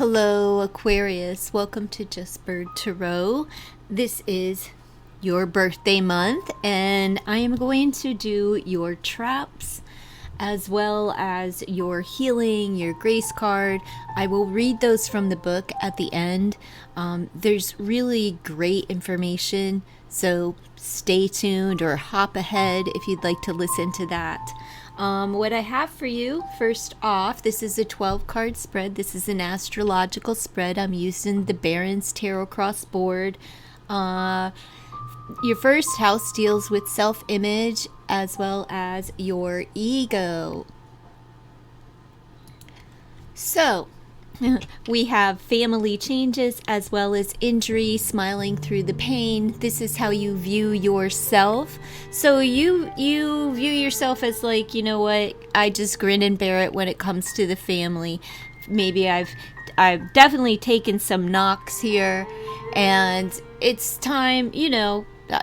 Hello, Aquarius. Welcome to Just Bird Tarot. This is your birthday month, and I am going to do your traps as well as your healing, your grace card. I will read those from the book at the end. There's really great information, so stay tuned or hop ahead if you'd like to listen to that. What I have for you, first off, this is a 12 card spread. This is an astrological spread. I'm using the Barron's Tarot Cross board. Your first house deals with self-image as well as your ego. So, we have family changes as well as injury, smiling through the pain. This is how you view yourself. So you view yourself as like, you know what, I just grin and bear it when it comes to the family. Maybe I've definitely taken some knocks here, and it's time,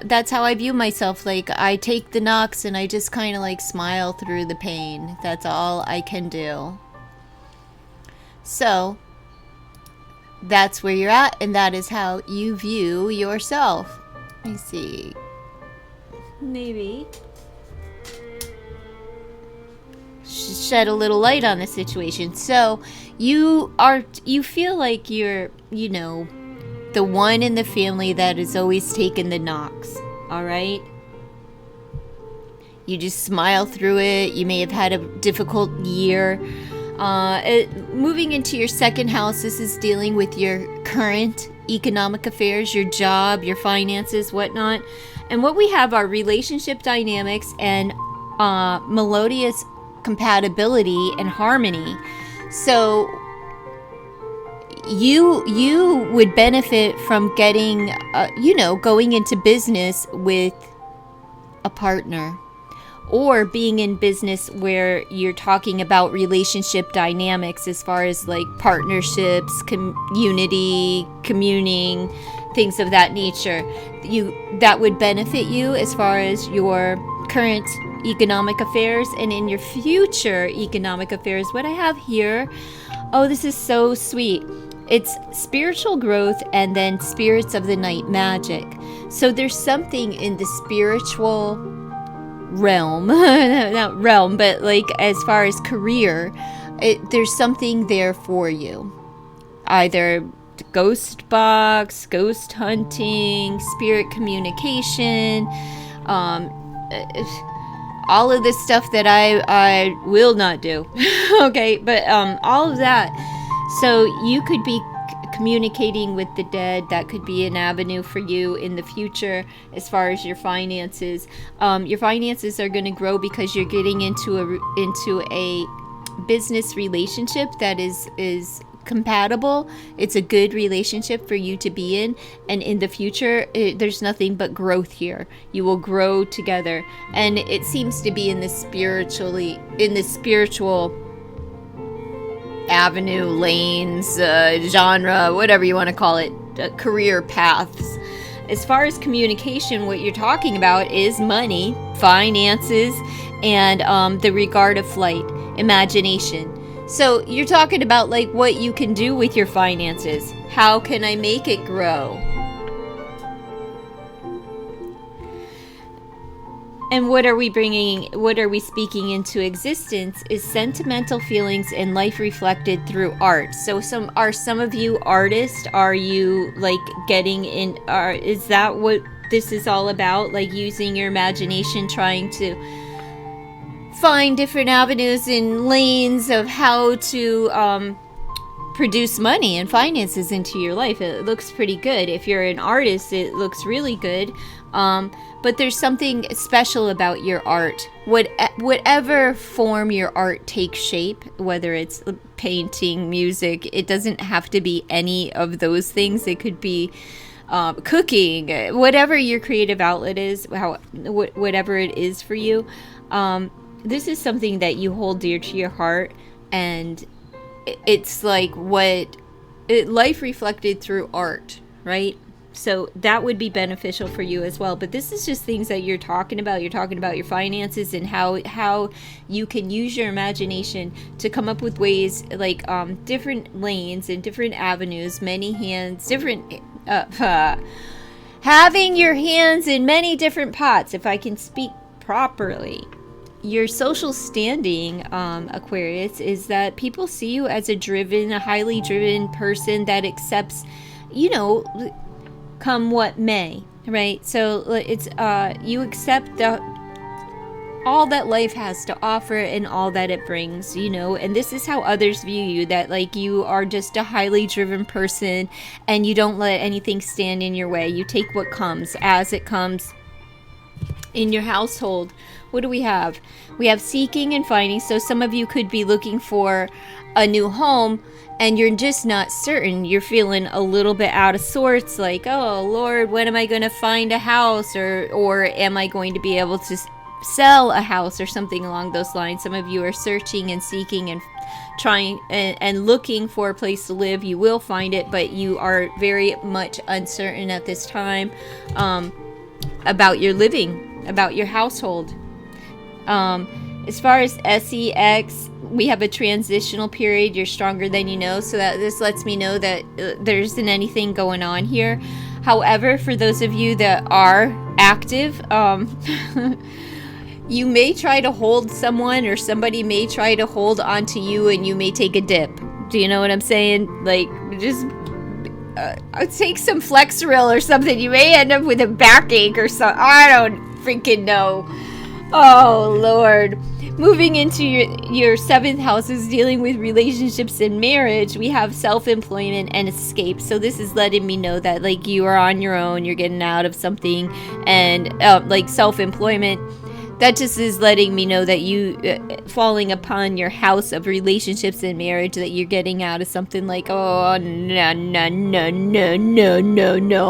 that's how I view myself. Like, I take the knocks and I just kind of like smile through the pain. That's all I can do. So that's where you're at, and that is how you view yourself. Let me see. Maybe shed a little light on the situation. So you feel like you're, the one in the family that is always taking the knocks. All right? You just smile through it. You may have had a difficult year. Moving into your second house, this is dealing with your current economic affairs, your job, your finances, whatnot. And what we have are relationship dynamics and melodious compatibility and harmony. So you would benefit from getting, going into business with a partner, or being in business where you're talking about relationship dynamics as far as like partnerships, unity, communing, things of that nature. That would benefit you as far as your current economic affairs, and in your future economic affairs. What I have here, this is so sweet. It's spiritual growth and then spirits of the night magic. So there's something in the spiritual realm, not realm, but like as far as career, there's something there for you. Either ghost box, ghost hunting, spirit communication, all of this stuff that I will not do. Okay, but all of that. So you could be communicating with the dead. That could be an avenue for you in the future. As far as your finances are going to grow because you're getting into a business relationship that is compatible. It's a good relationship for you to be in, and in the future there's nothing but growth here. You will grow together, and it seems to be in the spiritual avenue, lanes, genre, whatever you want to call it, career paths. As far as communication, what you're talking about is money, finances, and the regard of flight, imagination. So you're talking about like what you can do with your finances. How can I make it grow? And what are we speaking into existence is sentimental feelings and life reflected through art. So some of you artists? Are you like getting in, is that what this is all about? Like using your imagination, trying to find different avenues and lanes of how to produce money and finances into your life. It looks pretty good. If you're an artist, it looks really good. But there's something special about your art. Whatever form your art takes shape, whether it's painting, music, it doesn't have to be any of those things. It could be cooking, whatever your creative outlet is, whatever it is for you. This is something that you hold dear to your heart, and it's like life reflected through art, right? So that would be beneficial for you as well. But this is just things that you're talking about. You're talking about your finances and how you can use your imagination to come up with ways, like different lanes and different avenues, many hands, different having your hands in many different pots, if I can speak properly. Your social standing, Aquarius, is that people see you as a highly driven person that accepts, come what may, right? So it's you accept all that life has to offer and all that it brings, and this is how others view you, that like you are just a highly driven person and you don't let anything stand in your way. You take what comes as it comes. In your household, what do we have? We have seeking and finding. So some of you could be looking for a new home and you're just not certain. You're feeling a little bit out of sorts, like, oh Lord, when am I going to find a house, or am I going to be able to sell a house, or something along those lines. Some of you are searching and seeking and trying and looking for a place to live. You will find it, but you are very much uncertain at this time about your living, about your household. As far as SEX, we have a transitional period. You're stronger than you know, so that this lets me know that there isn't anything going on here. However, for those of you that are active, you may try to hold someone, or somebody may try to hold onto you, and you may take a dip. Do you know what I'm saying? Like, just take some Flexeril or something. You may end up with a backache or something. I don't freaking know. Oh Lord. Moving into your 7th house is dealing with relationships and marriage. We have self-employment and escape. So this is letting me know that like you are on your own, you're getting out of something, and like self-employment, that just is letting me know that you falling upon your house of relationships and marriage, that you're getting out of something, like, oh no,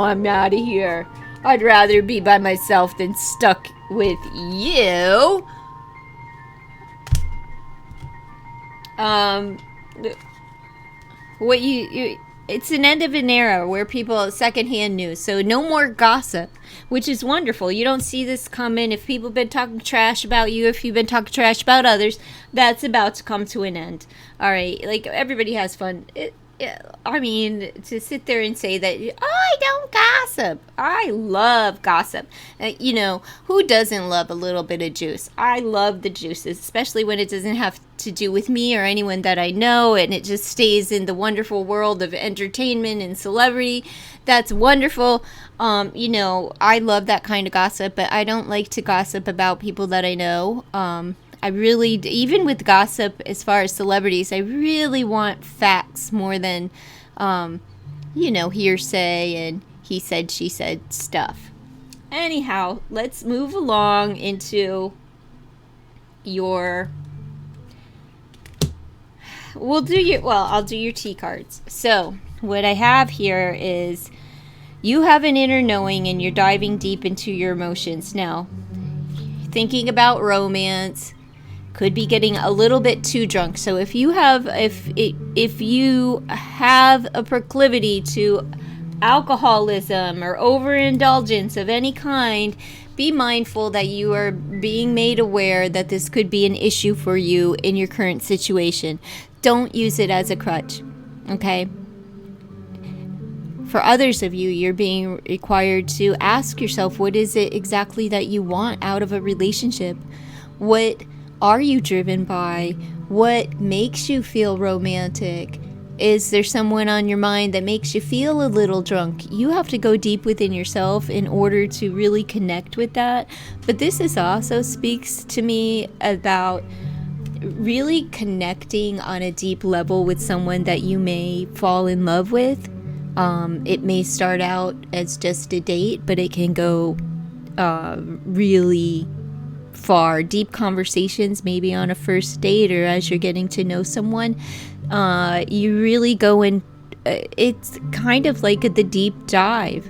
I'm out of here. I'd rather be by myself than stuck with you. It's an end of an era where people secondhand news, so no more gossip, which is wonderful. You don't see this coming. If people have been talking trash about you, if you've been talking trash about others, that's about to come to an end. All right, like, everybody has fun. I mean, to sit there and say that, I don't gossip. I love gossip. Who doesn't love a little bit of juice? I love the juices, especially when it doesn't have to do with me or anyone that I know, and it just stays in the wonderful world of entertainment and celebrity. That's wonderful. I love that kind of gossip, but I don't like to gossip about people that I know. I really, even with gossip as far as celebrities, I really want facts more than, hearsay and he said, she said stuff. Anyhow, let's move along into I'll do your T cards. So what I have here is you have an inner knowing and you're diving deep into your emotions. Now, thinking about romance, could be getting a little bit too drunk. So if you have a proclivity to alcoholism or overindulgence of any kind, be mindful that you are being made aware that this could be an issue for you in your current situation. Don't use it as a crutch, okay? For others of you, you're being required to ask yourself, what is it exactly that you want out of a relationship? What are you driven by? What makes you feel romantic? Is there someone on your mind that makes you feel a little drunk? You have to go deep within yourself in order to really connect with that. But this is also speaks to me about really connecting on a deep level with someone that you may fall in love with. It may start out as just a date, but it can go really far. Deep conversations, maybe on a first date or as you're getting to know someone. You really go in. It's kind of like the deep dive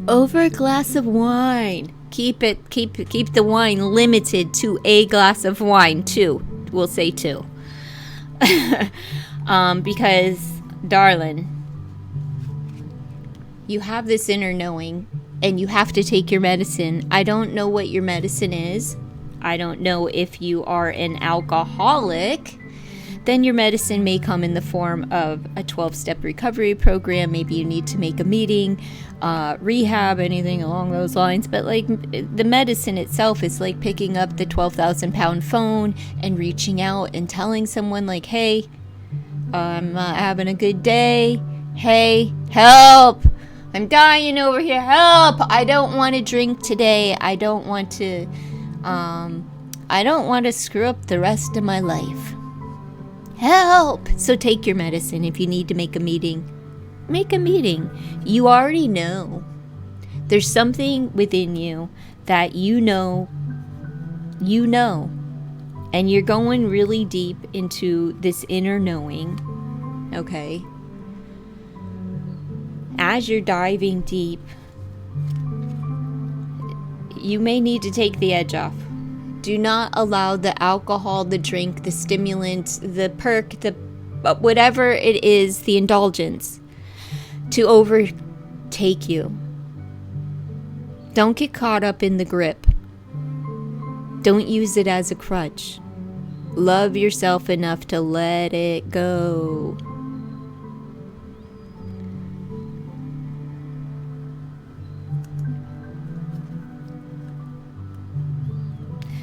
over a glass of wine. Keep the wine limited to a glass of wine. 2, we'll say 2. Because, darling, You have this inner knowing, and you have to take your medicine. I don't know what your medicine is. I don't know if you are an alcoholic. Then your medicine may come in the form of a 12-step recovery program. Maybe you need to make a meeting, rehab, anything along those lines. But like the medicine itself is like picking up the 12,000-pound phone and reaching out and telling someone like, hey, I'm not having a good day. Hey, help. I'm dying over here. Help. I don't want to drink today. I don't want to screw up the rest of my life. Help. So take your medicine. If you need to make a meeting, make a meeting. You already know. There's something within you that you know, and you're going really deep into this inner knowing, okay? As you're diving deep, you may need to take the edge off. Do not allow the alcohol, the drink, the stimulant, the perk, the whatever it is, the indulgence, to overtake you. Don't get caught up in the grip. Don't use it as a crutch. Love yourself enough to let it go.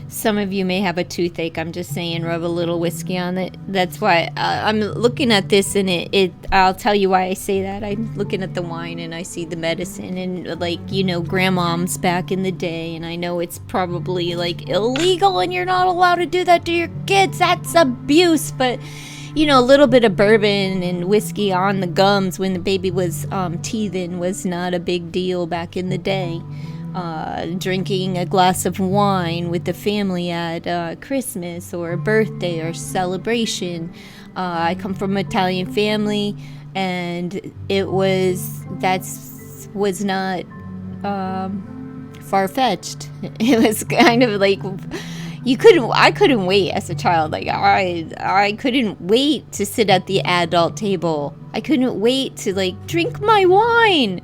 Some of you may have a toothache. I'm just saying, rub a little whiskey on it. That's why I'm looking at this, and I'll tell you why I say that. I'm looking at the wine and I see the medicine, and like, you know, grandmoms back in the day, and I know it's probably like illegal and you're not allowed to do that to your kids. That's abuse. But you know, a little bit of bourbon and whiskey on the gums when the baby was teething was not a big deal back in the day. Drinking a glass of wine with the family at Christmas or a birthday or celebration. I come from an Italian family, and it was not far-fetched. It was kind of like I couldn't wait as a child. Like I couldn't wait to sit at the adult table. I couldn't wait to like drink my wine.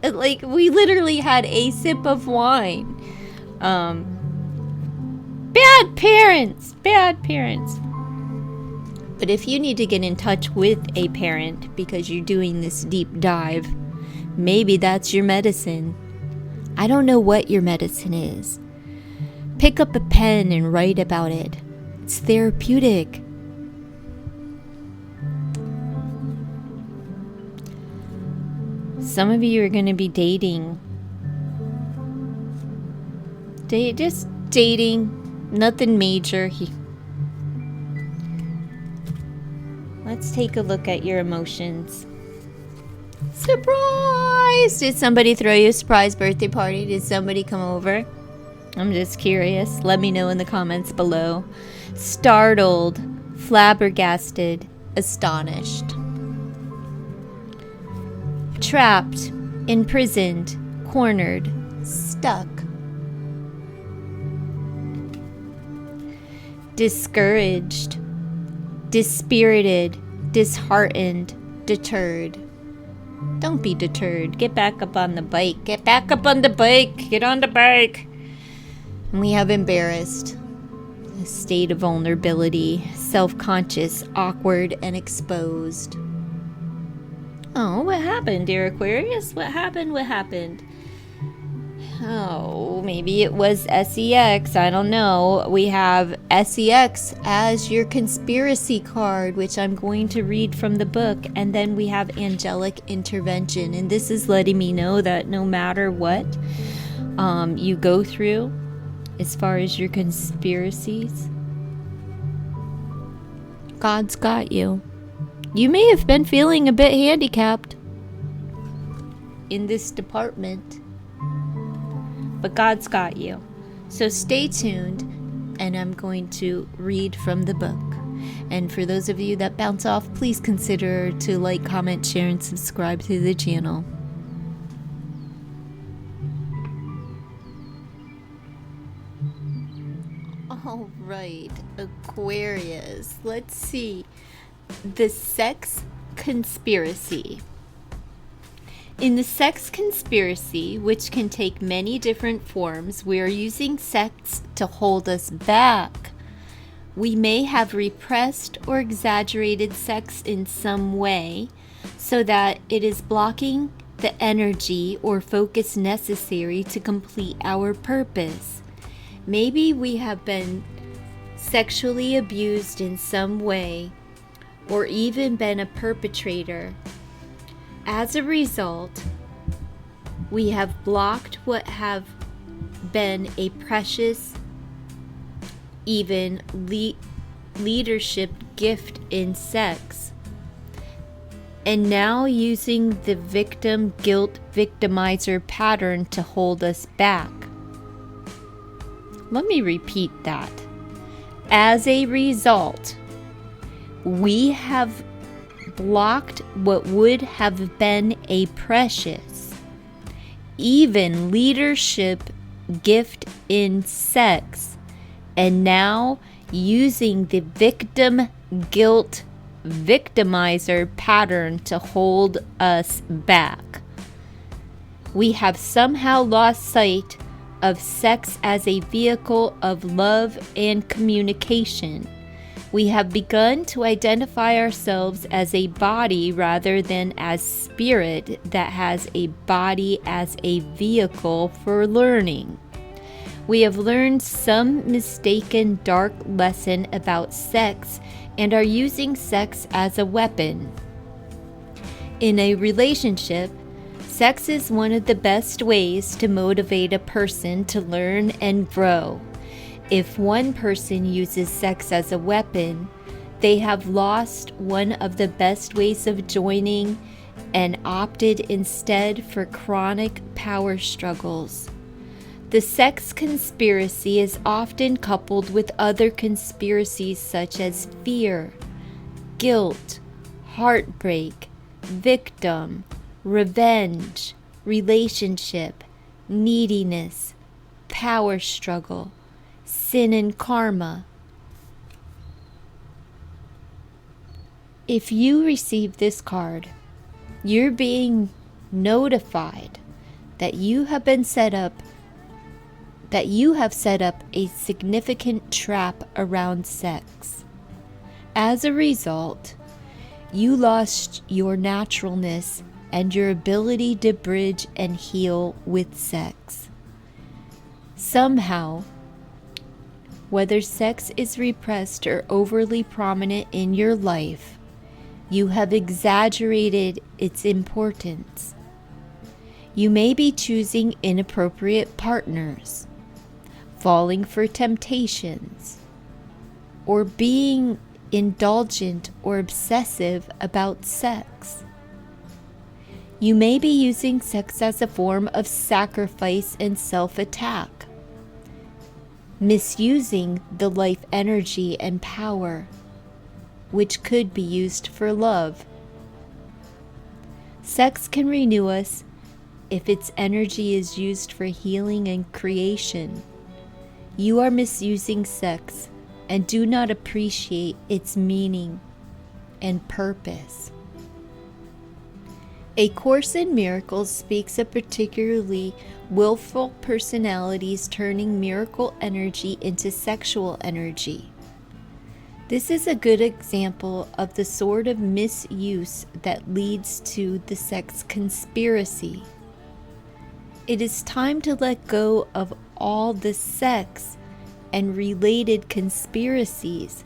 Like, we literally had a sip of wine. Bad parents. But if you need to get in touch with a parent because you're doing this deep dive, maybe that's your medicine. I don't know what your medicine is. Pick up a pen and write about it. It's therapeutic. Some of you are going to be dating. Just dating. Nothing major. Let's take a look at your emotions. Surprise! Did somebody throw you a surprise birthday party? Did somebody come over? I'm just curious. Let me know in the comments below. Startled, flabbergasted, astonished. Trapped, imprisoned, cornered, stuck. Discouraged, dispirited, disheartened, deterred. Don't be deterred. Get back up on the bike. Get back up on the bike. Get on the bike. And we have embarrassed. A state of vulnerability, self-conscious, awkward, and exposed. Oh, what happened, dear Aquarius? What happened? Oh, maybe it was SEX. I don't know. We have SEX as your conspiracy card, which I'm going to read from the book. And then we have angelic intervention. And this is letting me know that no matter what you go through, as far as your conspiracies, God's got you. You may have been feeling a bit handicapped in this department, but God's got you. So stay tuned, and I'm going to read from the book. And for those of you that bounce off, please consider to like, comment, share, and subscribe to the channel. All right, Aquarius. Let's see. The sex conspiracy. In the sex conspiracy, which can take many different forms, we are using sex to hold us back. We may have repressed or exaggerated sex in some way so that it is blocking the energy or focus necessary to complete our purpose. Maybe we have been sexually abused in some way or even been a perpetrator. As a result, we have blocked what have been a precious, even leadership gift in sex, and now using the victim guilt victimizer pattern to hold us back. Let me repeat that. As a result, we have blocked what would have been a precious, even leadership gift in sex, and now using the victim guilt victimizer pattern to hold us back. We have somehow lost sight of sex as a vehicle of love and communication. We have begun to identify ourselves as a body rather than as spirit that has a body as a vehicle for learning. We have learned some mistaken dark lesson about sex and are using sex as a weapon. In a relationship, sex is one of the best ways to motivate a person to learn and grow. If one person uses sex as a weapon, they have lost one of the best ways of joining and opted instead for chronic power struggles. The sex conspiracy is often coupled with other conspiracies such as fear, guilt, heartbreak, victim, revenge, relationship, neediness, power struggle, sin and karma. If you receive this card, you're being notified that you have set up a significant trap around sex. As a result, you lost your naturalness and your ability to bridge and heal with sex. Somehow, whether sex is repressed or overly prominent in your life, you have exaggerated its importance. You may be choosing inappropriate partners, falling for temptations, or being indulgent or obsessive about sex. You may be using sex as a form of sacrifice and self-attack, misusing the life energy and power, which could be used for love. Sex can renew us if its energy is used for healing and creation. You are misusing sex and do not appreciate its meaning and purpose. A Course in Miracles speaks of particularly willful personalities turning miracle energy into sexual energy. This is a good example of the sort of misuse that leads to the sex conspiracy. It is time to let go of all the sex and related conspiracies.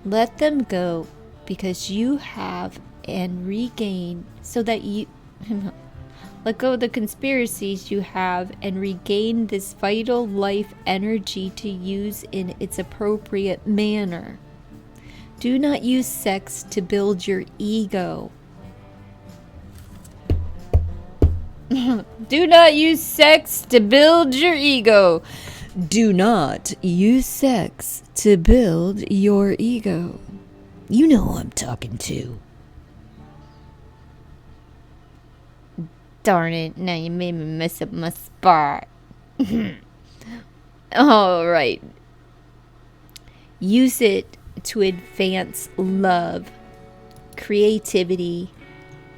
Let them go, because you have and regain so that you let go of the conspiracies you have and regain this vital life energy to use in its appropriate manner. Do not use sex to build your ego. Do not use sex to build your ego. Do not use sex to build your ego. You know who I'm talking to. Darn it, now you made me mess up my spot. All right. Use it to advance love, creativity,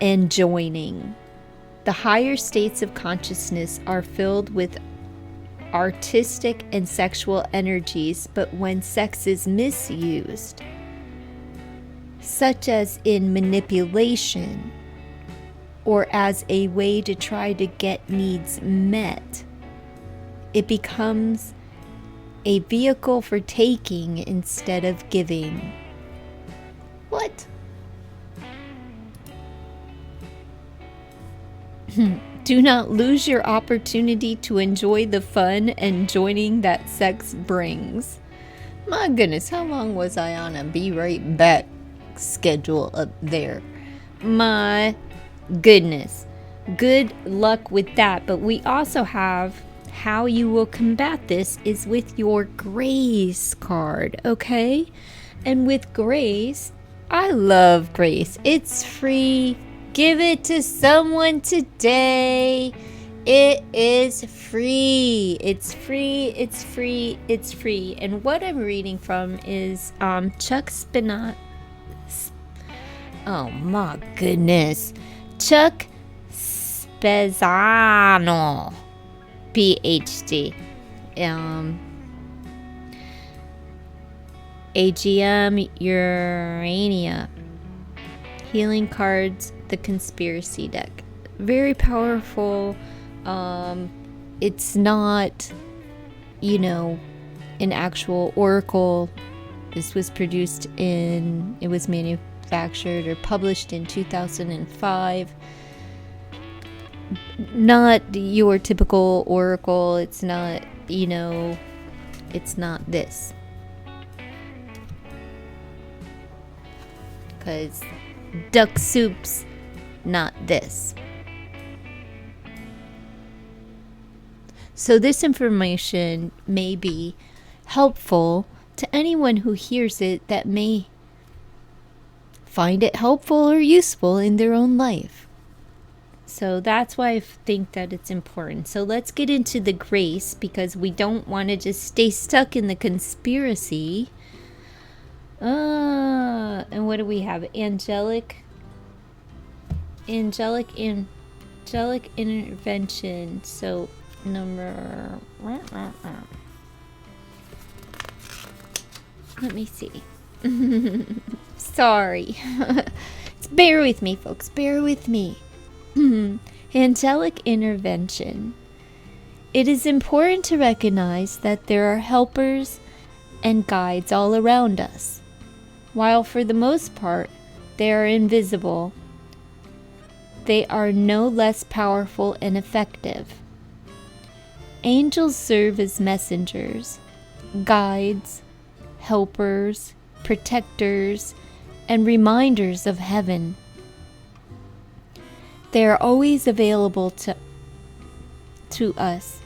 and joining. The higher states of consciousness are filled with artistic and sexual energies, but when sex is misused, such as in manipulation or as a way to try to get needs met, it becomes a vehicle for taking instead of giving. What? Do not lose your opportunity to enjoy the fun and joining that sex brings. My goodness, how long was I on a be right back schedule up there? My goodness. Good luck with that. But we also have how you will combat this is with your grace card, okay? And with grace, I love grace. It's free. Give it to someone today. It is free. It's free. It's free. It's free. And what I'm reading from is Chuck Spinat. Oh my goodness. Chuck Spezzano, PhD. AGM Urania. Healing cards, the conspiracy deck. Very powerful. It's not, an actual oracle. This was it was manufactured or published in 2005. Not your typical oracle. It's not, it's not this. Because duck soup's not this. So this information may be helpful to anyone who hears it that may find it helpful or useful in their own life. So that's why I think that it's important. So let's get into the grace, because we don't want to just stay stuck in the conspiracy. And what do we have? Angelic intervention. So number, let me see. Sorry. Bear with me, folks. Bear with me. Angelic intervention. It is important to recognize that there are helpers and guides all around us. While for the most part they are invisible, they are no less powerful and effective. Angels serve as messengers, guides, helpers, protectors, and reminders of heaven. They are always available to us,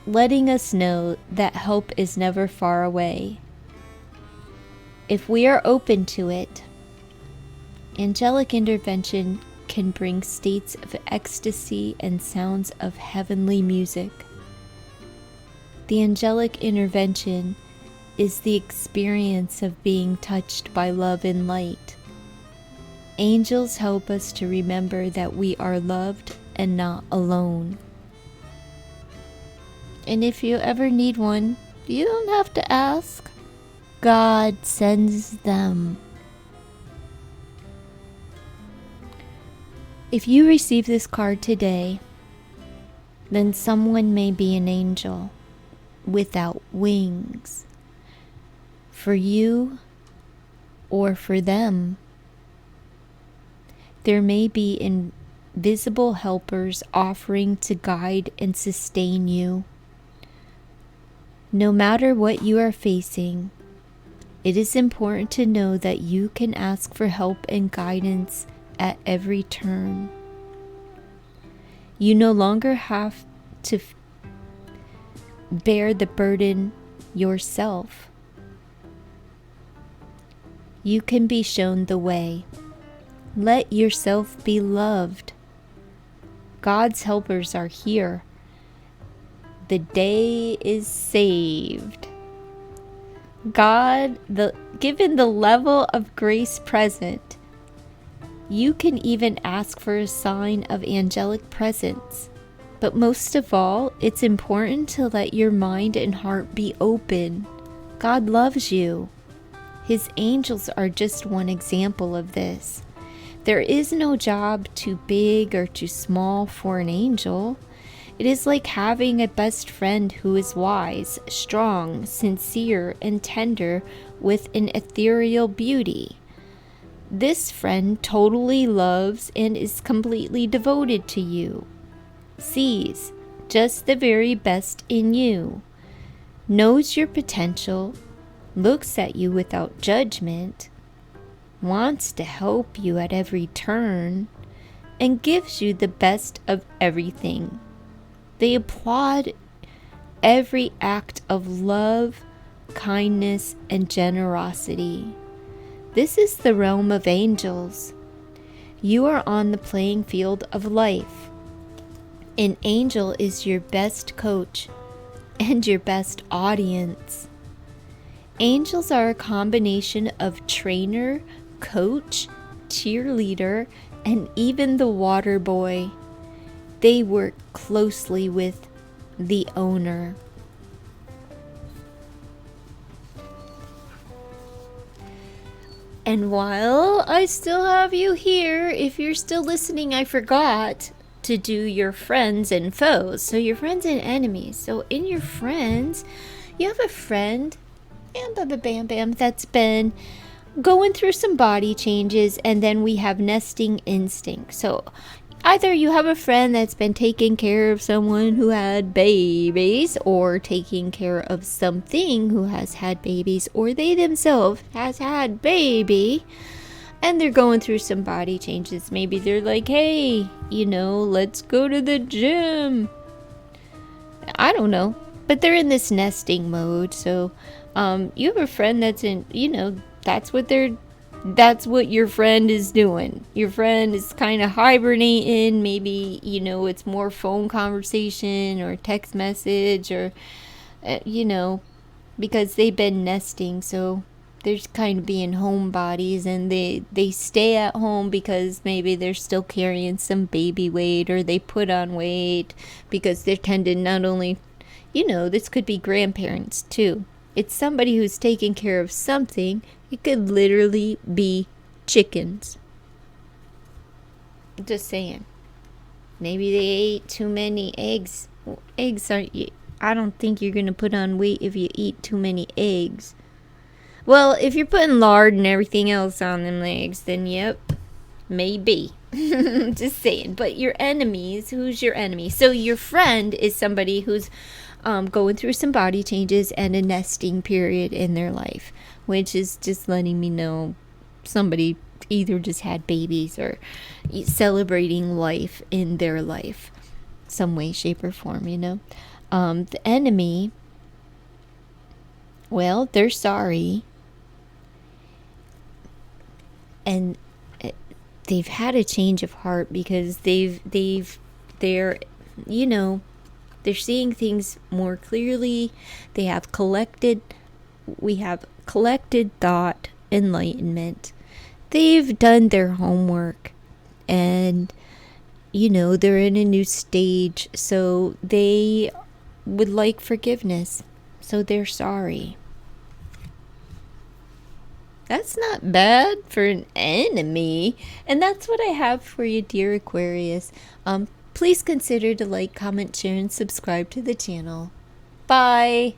letting us know that help is never far away. If we are open to it, angelic intervention can bring states of ecstasy and sounds of heavenly music. The angelic intervention is the experience of being touched by love and light. Angels help us to remember that we are loved and not alone. And if you ever need one, you don't have to ask. God sends them. If you receive this card today, then someone may be an angel without wings for you or for them. There may be invisible helpers offering to guide and sustain you. No matter what you are facing, it is important to know that you can ask for help and guidance at every turn. You no longer have to bear the burden yourself. You can be shown the way. Let yourself be loved. God's helpers are here. The day is saved. God, given the level of grace present, You can even ask for a sign of angelic presence. But most of all, it's important to let your mind and heart be open. God loves you. His angels are just one example of this. There is no job too big or too small for an angel. It is like having a best friend who is wise, strong, sincere, and tender with an ethereal beauty. This friend totally loves and is completely devoted to you, sees just the very best in you, knows your potential, looks at you without judgment, wants to help you at every turn, and gives you the best of everything. They applaud every act of love, kindness, and generosity. This is the realm of angels. You are on the playing field of life. An angel is your best coach and your best audience. Angels are a combination of trainer, coach, cheerleader, and even the water boy. They work closely with the owner. And while I still have you here, if you're still listening, I forgot to do your friends and foes. So your friends and enemies. So in your friends, you have a friend, bam, that's been going through some body changes, and then we have nesting instinct. So either you have a friend that's been taking care of someone who had babies, or taking care of something who has had babies, or they themselves has had baby, and they're going through some body changes. Maybe they're like, hey, let's go to the gym. I don't know. But they're in this nesting mode. So you have a friend that's in, that's what your friend is doing. Your friend is kind of hibernating. Maybe, it's more phone conversation or text message, or, because they've been nesting. So they're kind of being homebodies, and they stay at home because maybe they're still carrying some baby weight, or they put on weight because they're tending not only, this could be grandparents too. It's somebody who's taking care of something. It could literally be chickens. Just saying. Maybe they ate too many eggs. Eggs aren't. I don't think you're gonna put on weight if you eat too many eggs. Well, if you're putting lard and everything else on them eggs, then yep, maybe. Just saying. But your enemies, who's your enemy? So your friend is somebody who's going through some body changes and a nesting period in their life, which is just letting me know somebody either just had babies or celebrating life in their life, some way, shape, or form, The enemy, well, they're sorry, and they've had a change of heart because they're seeing things more clearly. We have collected thought, enlightenment. They've done their homework, and they're in a new stage, so they would like forgiveness, so they're sorry. That's not bad for an enemy. And that's what I have for you, dear Aquarius. Please consider to like, comment, share, and subscribe to the channel. Bye.